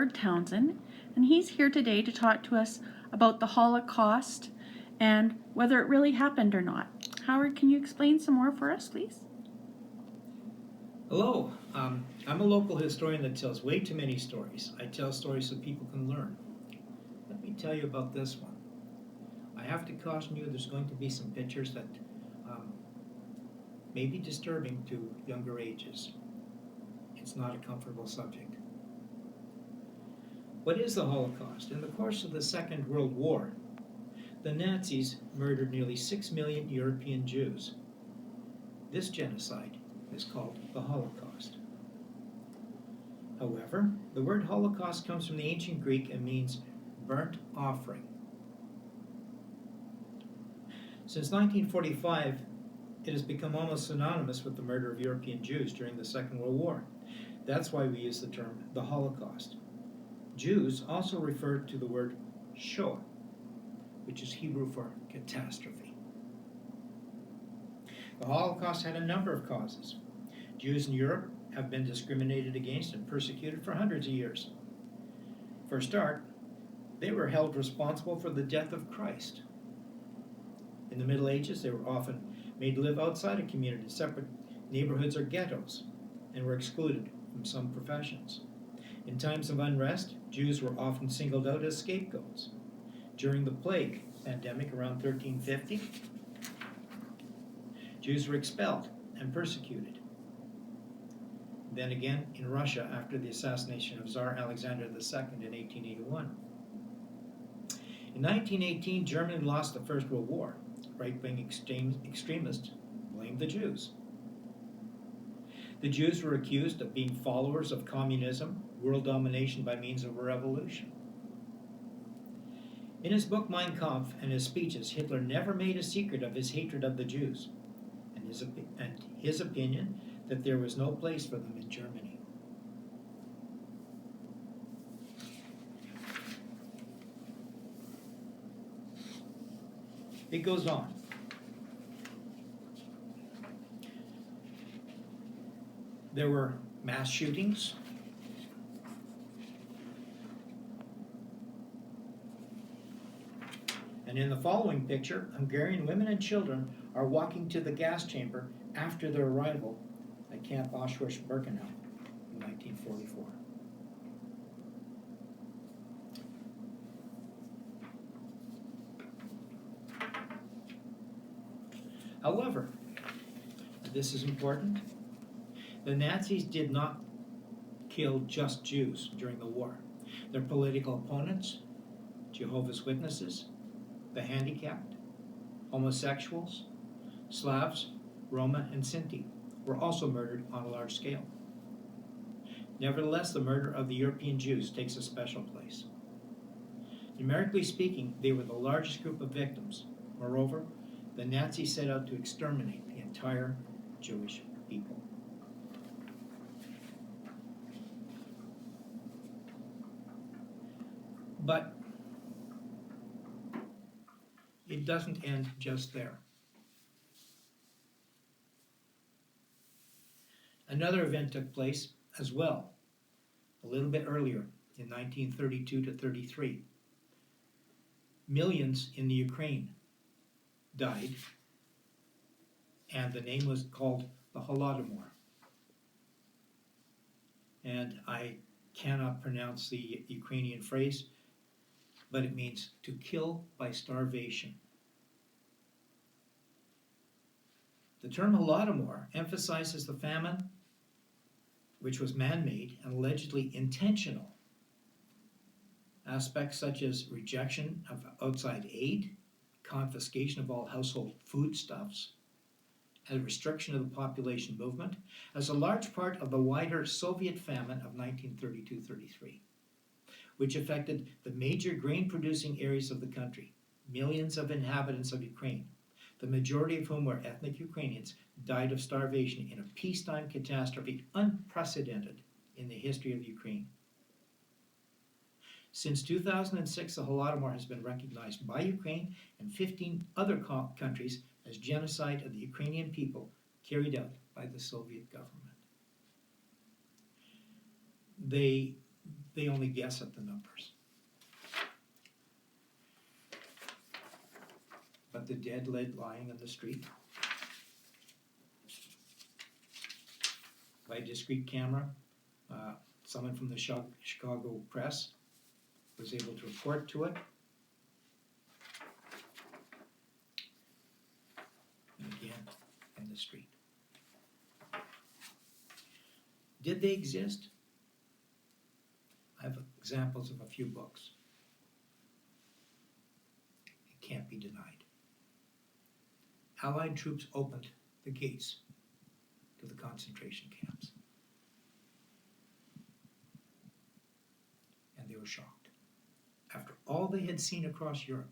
Howard Townsend, and he's here today to talk to us about the Holocaust and whether it really happened or not. Howard, can you explain some more for us, please? Hello, I'm a local historian that tells way too many stories. I tell stories so people can learn. Let me tell you about this one. I have to caution you there's going to be some pictures that may be disturbing to younger ages. It's not a comfortable subject. What is the Holocaust? In the course of the Second World War, the Nazis murdered nearly 6 million European Jews. This genocide is called the Holocaust. However, the word Holocaust comes from the ancient Greek and means burnt offering. Since 1945, it has become almost synonymous with the murder of European Jews during the Second World War. That's why we use the term the Holocaust. Jews also refer to the word Shoah, which is Hebrew for catastrophe. The Holocaust had a number of causes. Jews in Europe have been discriminated against and persecuted for hundreds of years. For a start, they were held responsible for the death of Christ. In the Middle Ages, they were often made to live outside a community, separate neighborhoods or ghettos, and were excluded from some professions. In times of unrest, Jews were often singled out as scapegoats. During the plague pandemic around 1350, Jews were expelled and persecuted. Then again in Russia after the assassination of Tsar Alexander II in 1881. In 1918, Germany lost the First World War. Right-wing extremists blamed the Jews. The Jews were accused of being followers of communism, world domination by means of a revolution. In his book Mein Kampf and his speeches, Hitler never made a secret of his hatred of the Jews and his opinion that there was no place for them in Germany. It goes on. There were mass shootings. And in the following picture, Hungarian women and children are walking to the gas chamber after their arrival at Camp Auschwitz-Birkenau in 1944. However, this is important, the Nazis did not kill just Jews during the war. Their political opponents, Jehovah's Witnesses, the handicapped, homosexuals, Slavs, Roma, and Sinti were also murdered on a large scale. Nevertheless, the murder of the European Jews takes a special place. Numerically speaking, they were the largest group of victims. Moreover, the Nazis set out to exterminate the entire Jewish people. But it doesn't end just there. Another event took place as well, a little bit earlier, in 1932 to 33. Millions in the Ukraine died, and the name was called the Holodomor. And I cannot pronounce the Ukrainian phrase, but it means to kill by starvation. The term Holodomor emphasizes the famine, which was man-made and allegedly intentional. Aspects such as rejection of outside aid, confiscation of all household foodstuffs, and restriction of the population movement as a large part of the wider Soviet famine of 1932-33, which affected the major grain-producing areas of the country. Millions of inhabitants of Ukraine, the majority of whom were ethnic Ukrainians, died of starvation in a peacetime catastrophe unprecedented in the history of Ukraine. Since 2006, the Holodomor has been recognized by Ukraine and 15 other countries as genocide of the Ukrainian people carried out by the Soviet government. The They only guess at the numbers. But the dead lead lying in the street, by a discreet camera, someone from the Chicago Press was able to report to it. And again, in the street. Did they exist? I have examples of a few books. It can't be denied. Allied troops opened the gates to the concentration camps. And they were shocked. After all they had seen across Europe,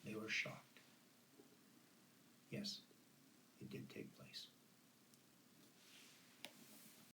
they were shocked. Yes, it did take place.